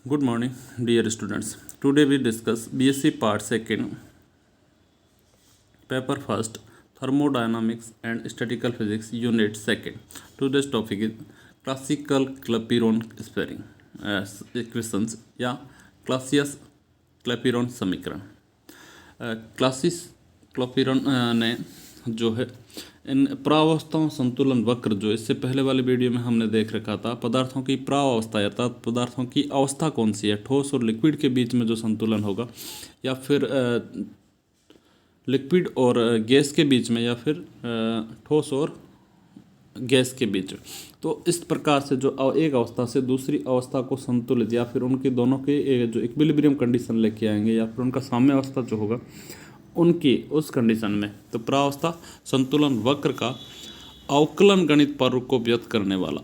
Good morning, dear students. Today we discuss BSc Part 2nd, Paper 1st, Thermodynamics and Statistical Physics, Unit 2nd. Today's topic is Classical Clapeyron Sparing equations या Clausius क्लैपिरॉन समीकरण। Classes क्लैपिरॉन ने जो है इन प्रावस्थाओं संतुलन वक्र जो इससे पहले वाले वीडियो में हमने देख रखा था, पदार्थों की प्रावस्था अर्थात पदार्थों की अवस्था कौन सी है, ठोस और लिक्विड के बीच में जो संतुलन होगा, या फिर लिक्विड और गैस के बीच में, या फिर ठोस और गैस के बीच। तो इस प्रकार से जो एक अवस्था से दूसरी अवस्था को संतुलित या फिर उनके दोनों के जो इक्विलिब्रियम कंडीशन लेके आएंगे, या फिर उनका साम्य अवस्था जो होगा उनकी उस कंडीशन में, तो प्रावस्था संतुलन वक्र का अवकलन गणित प्रारूप को व्यक्त करने वाला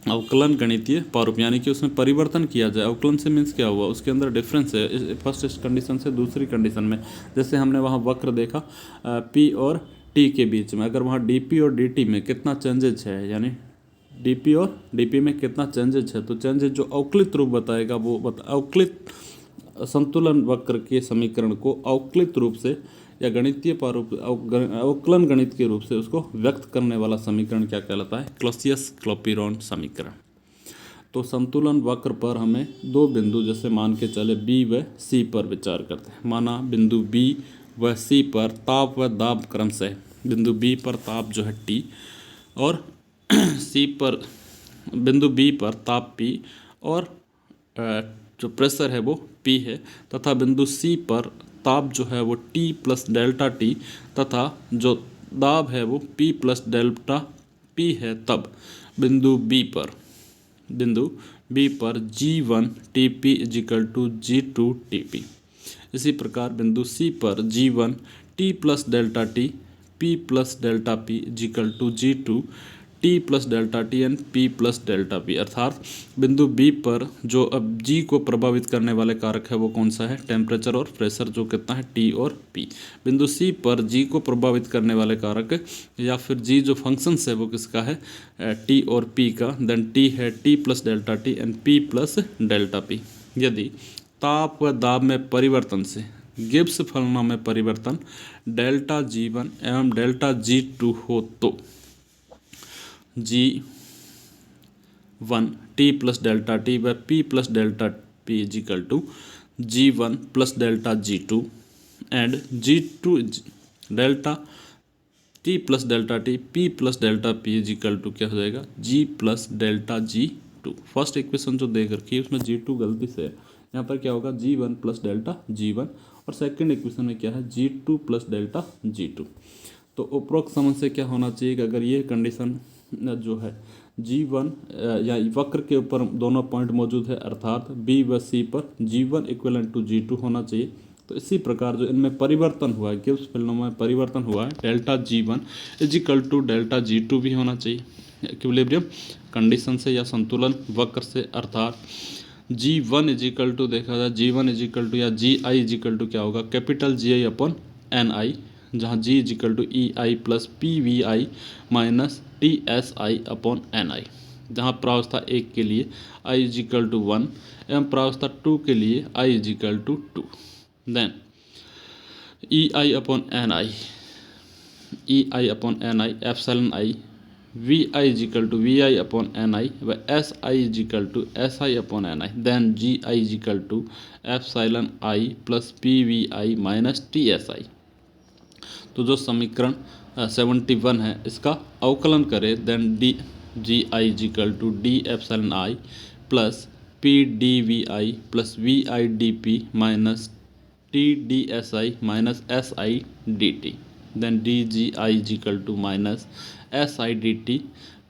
अवकलन गणितीय प्रारूप, यानी कि उसमें परिवर्तन किया जाए। अवकलन से मीन्स क्या हुआ, उसके अंदर डिफरेंस है फर्स्ट कंडीशन से दूसरी कंडीशन में। जैसे हमने वहाँ वक्र देखा पी और टी के बीच में, अगर वहाँ डीपी और डीटी में कितना चेंजेज है, यानी डीपी और डीपी में कितना चेंजेज है, तो चेंजेज जो अवकलित रूप बताएगा वो अवकलित संतुलन वक्र के समीकरण को अवकलित रूप से या गणितीय प्रारूप अवकलन गणित के रूप से उसको व्यक्त करने वाला समीकरण क्या कहलाता है, क्लासियस क्लैपिरॉन समीकरण। तो संतुलन वक्र पर हमें दो बिंदु जैसे मान के चले बी व सी पर विचार करते हैं। माना बिंदु बी व सी पर ताप व दाब क्रमशः, बिंदु बी पर ताप जो है टी और सी पर बिंदु बी पर ताप पी और जो प्रेशर है वो पी है, तथा बिंदु सी पर ताप जो है वो टी प्लस डेल्टा टी तथा जो दाब है वो पी प्लस डेल्टा पी है। तब बिंदु बी पर G1 TP is equal to G2 TP। इसी प्रकार बिंदु सी पर G1 T plus delta T P plus delta P is equal to G2 T plus delta T and P plus delta P. अर्थात बिंदु बी पर जो अब G को प्रभावित करने वाले कारक है वो कौन सा है, टेम्परेचर और प्रेशर, जो कितना है T और P। बिंदु सी पर G को प्रभावित करने वाले कारक या फिर G जो फंक्शंस है वो किसका है, T और P का। देन T है T plus delta T and P plus delta P. यदि ताप व दाब में परिवर्तन से गिब्स फलनों में परिवर्तन डेल्टा G1 एवं डेल्टा G2 हो तो G1 T plus delta T व P plus delta P is equal to G1 plus delta G2 and G2 delta T plus delta T P plus delta P is equal to क्या हो जाएगा, G plus delta G2। First equation जो दे रखी है उसमें G2 गलती से है, यहाँ पर क्या होगा G1 प्लस डेल्टा G1, और सेकंड इक्वेशन में क्या है G2 प्लस डेल्टा G2। तो उपरोक्त समझ से क्या होना चाहिए कि अगर ये कंडीशन जो है G1 या वक्र के ऊपर दोनों पॉइंट मौजूद है, अर्थात B व C पर G1 इक्वलेंट टू G2 होना चाहिए। तो इसी प्रकार जो इनमें परिवर्तन हुआ है, गिब्स फिल्मों में परिवर्तन हुआ है, delta G1 is equal to delta G2 भी होना चाहिए इक्विलिब्रियम कंडीशन से या संतुलन वक्र से। अर्थात G1 इजिकल टू देखा जाए G1 इजिकल टू या GI इजिकल टू क्या होगा, कैपिटल GI अपॉन NI, जहाँ G is equal to EI plus PVI minus TSI upon NI, जहाँ प्रावस्था 1 के लिए I इजिकल टू 1 एवं प्रावस्था 2 के लिए I is equal to 2। Then EI upon NI epsilon I, VI is equal to VI upon NI व SI is equal to SI upon NI। Then GI is equal to epsilon I plus PVI minus TSI। तो जो समीकरण 71 है इसका अवकलन करें, then GI is equal to D epsilon I plus PDVI plus VIDP minus TDSI minus SIDT। Then DGI is equal to minus SIDT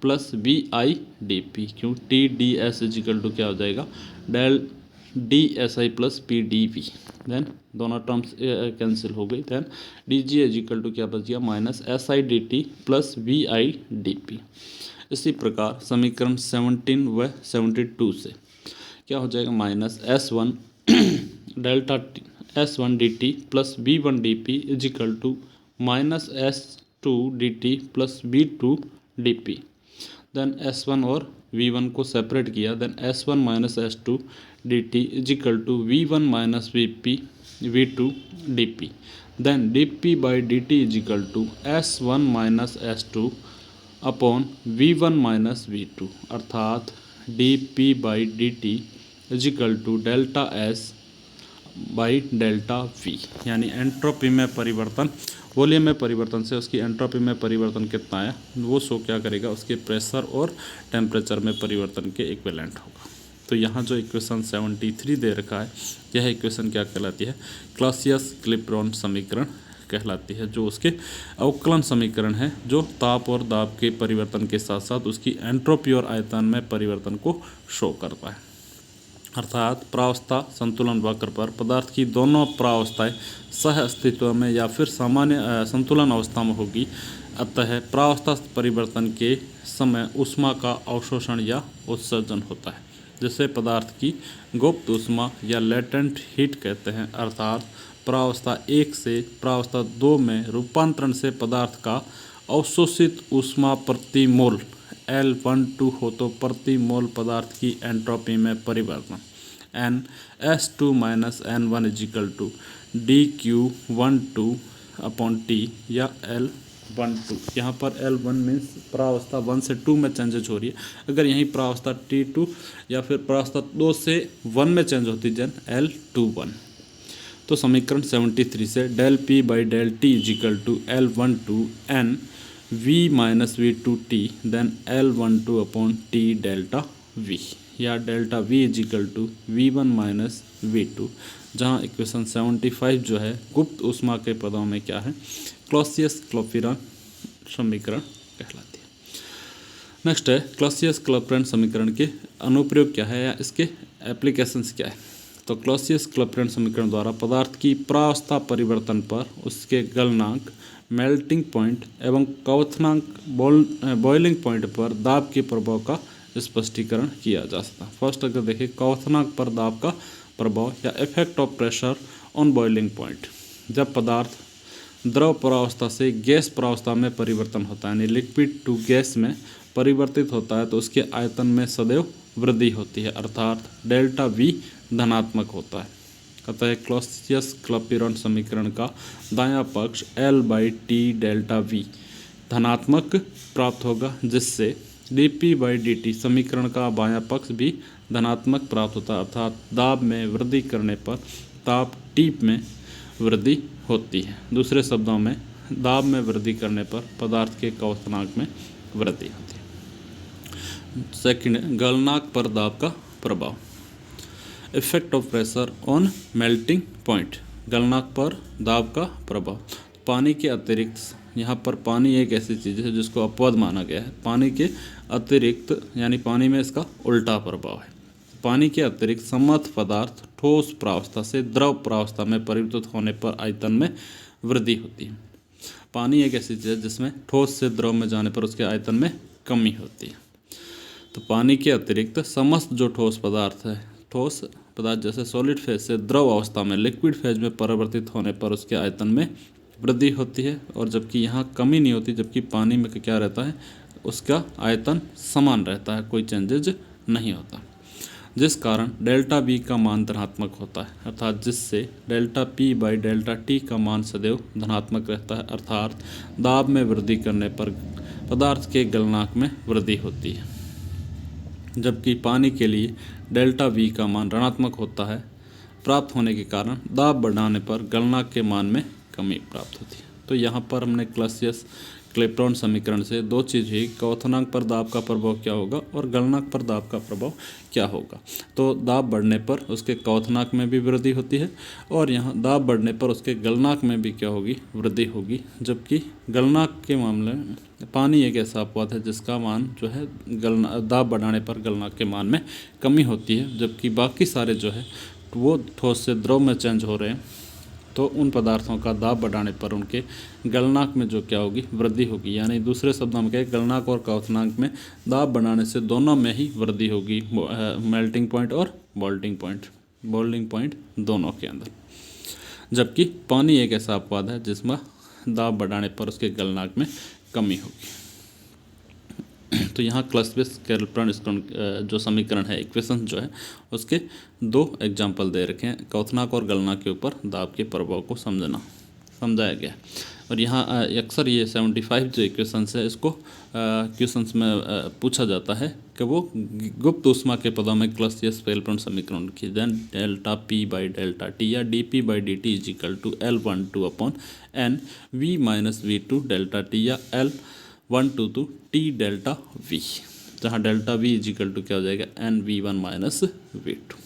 plus VIDP, क्यों TDS is equal to क्या हो जाएगा, del DSI plus PDV। Then दोनों terms cancel हो गई। Then DG is equal to क्या बच गया, माइनस SIDT प्लस VIDP। इसी प्रकार समीकरण 17 व 72 से क्या हो जाएगा, minus S1 delta S1 DT plus V1 DP is equal to minus S2 DT plus V2 DP। Then S1 और V1 को सेपरेट किया, then S1 minus S2 dt is equal to V1 minus V2 dP, then dP by dt is equal to S1 minus S2 upon V1 minus V2, अर्थात dP by dt is equal to delta S by delta V, यानी entropy में परिवर्तन, volume में परिवर्तन से उसकी entropy में परिवर्तन कितना आया वो शो क्या करेगा, उसके प्रेशर और टेम्परेचर में परिवर्तन के इक्विवेलेंट होगा। तो यहाँ जो इक्वेशन 73 दे रखा है, यह इक्वेशन क्या कहलाती है, क्लॉसियस-क्लैपेरॉन समीकरण कहलाती है, जो उसके अवकलन समीकरण है, जो ताप और दाब के परिवर्तन के साथ साथ उसकी एंट्रोपी और आयतन में परिवर्तन को शो करता है। अर्थात प्रावस्था संतुलन वक्र पर पदार्थ की दोनों प्रावस्थाएं सह अस्तित्व में या फिर सामान्य संतुलन अवस्था में होगी, अतः प्रावस्था परिवर्तन के समय ऊष्मा का अवशोषण या उत्सर्जन होता है, जिसे पदार्थ की गुप्त ऊष्मा या लेटेंट हीट कहते हैं। अर्थात प्रावस्था 1 से प्रावस्था 2 में रूपांतरण से पदार्थ का अवशोषित ऊष्मा प्रति मोल L12 हो तो प्रति मोल पदार्थ की एंट्रोपी में परिवर्तन NS2 minus N1 is equal to DQ12 upon T या L12। यहाँ पर L1 मीन्स प्रावस्था 1 से 2 में चेंजेज हो रही है, अगर यहीं प्रावस्था T2 या फिर प्रावस्था 2 से 1 में चेंज होती है L21। तो समीकरण 73 से del P by del T is equal to L12 N V minus V2T then L12 upon T delta V, या delta V is equal to V1 minus V2, जहाँ इक्वेशन 75 जो है गुप्त ऊष्मा के पदों में क्या है, क्लॉसियस-क्लैपेरॉन समीकरण कहलाती है। नेक्स्ट है क्लॉसियस-क्लैपेरॉन समीकरण के अनुप्रयोग क्या है या इसके एप्लीकेशंस क्या है। तो क्लॉसियस-क्लैपेरॉन समीकरण द्वारा पदार्थ की प्रावस्था परिवर्तन पर उसके गलनांक, मेल्टिंग पॉइंट एवं क्वथनांक, बॉइलिंग पॉइंट पर दाब के प्रभाव का स्पष्टीकरण किया जा सकता है। फर्स्ट अगर देखिए क्वथनांक पर दाब का प्रभाव या effect of pressure on boiling point, जब पदार्थ द्रव प्रावस्था से गैस प्रावस्था में परिवर्तन होता है, यानी लिक्विड टू गैस में परिवर्तित होता है, तो उसके आयतन में सदैव वृद्धि होती है, अर्थात डेल्टा V धनात्मक होता है। अतः क्लॉसियस-क्लैपेरॉन समीकरण का दायां पक्ष L by T delta V धनात्मक प्राप्त होगा, जिससे dP बाई dt समीकरण का बायां पक्ष भी धनात्मक प्राप्त होता है, अर्थात दाब में वृद्धि करने पर ताप T में वृद्धि होती है। दूसरे शब्दों में दाब में वृद्धि करने पर पदार्थ के क्वथनांक में वृद्धि होती है। सेकंड, गलनांक पर दाब का प्रभाव, effect of pressure on melting point, गलनांक पर दाब का प्रभाव। पानी के अतिरिक्त, यहाँ पर पानी एक ऐसी चीज़ है जिसको अपवाद माना गया है, पानी के अतिरिक्त यानी पानी में इसका उल्टा प्रभाव है। पानी के अतिरिक्त समर्थ पदार्थ ठोस प्रावस्था से द्रव प्रावस्था में परिवर्तित होने पर आयतन में वृद्धि होती है। पानी एक ऐसी चीज़ है जिसमें ठोस से द्रव में जाने पर उसके आयतन में कमी होती है। तो पानी के अतिरिक्त समस्त जो ठोस पदार्थ है, ठोस पदार्थ जैसे सॉलिड फेज से द्रव अवस्था में लिक्विड फेज में परिवर्तित होने पर उसके आयतन में वृद्धि होती है, और जबकि यहाँ कमी नहीं होती, जबकि पानी में क्या रहता है, उसका आयतन समान रहता है, कोई चेंजेज नहीं होता, जिस कारण डेल्टा V का मान धनात्मक होता है, अर्थात जिससे delta P by delta T का मान सदैव धनात्मक रहता है, अर्थात दाब में वृद्धि करने पर पदार्थ के गलनांक में वृद्धि होती है, जबकि पानी के लिए डेल्टा V का मान ऋणात्मक होता है। प्राप्त होने के कारण दाब बढ़ाने पर गलनांक के मान में कमी प्राप्त होती है। तो यहाँ पर हमने क्लॉसियस-क्लैपेरॉन समीकरण से दो चीज़ हुई, क्वथनांक पर दाब का प्रभाव क्या होगा और गलनांक पर दाब का प्रभाव क्या होगा। तो दाब बढ़ने पर उसके क्वथनांक में भी वृद्धि होती है, और यहाँ दाब बढ़ने पर उसके गलनांक में भी क्या होगी, वृद्धि होगी, जबकि गलनांक के मामले में पानी एक ऐसा अपवाद है जिसका मान जो है दाब बढ़ाने पर गलनांक के मान में कमी होती है, जबकि बाकी सारे जो है वो ठोस से द्रव में चेंज हो रहे हैं, तो उन पदार्थों का दाब बढ़ाने पर उनके गलनांक में जो क्या होगी, वृद्धि होगी। यानी दूसरे शब्दों में कहें, गलनांक और क्वथनांक में दाब बढ़ाने से दोनों में ही वृद्धि होगी, मेल्टिंग पॉइंट और बॉइलिंग पॉइंट दोनों के अंदर। जबकि पानी एक ऐसा अपवाद है जिसमें दाब बढ़ाने पर उसके गलनांक में कमी होगी। तो यहाँ क्लस्टर्स कैल्कुलन जो समीकरण है, इक्वेशन जो है, उसके 2 एग्जाम्पल दे रखे हैं। क्वथनांक और गणना के ऊपर दाब के प्रभाव को समझाया गया। और यहाँ अक्सर ये 75 जो इक्वेशंस है, इसको क्वेश्चंस में पूछा जाता है कि वो गुप्त ऊष्मा के पदों में क्लस्टर्स कैल्कुलन समीकरण की then delta P by delta T या D P by D T is equal to L12 upon N V minus V2 delta T या L12 टी डेल्टा वी, जहाँ delta V is equal to क्या हो जाएगा NV1 minus V2।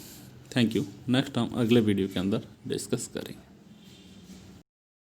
Thank you. Next हम अगले video के अंदर discuss करेंगे।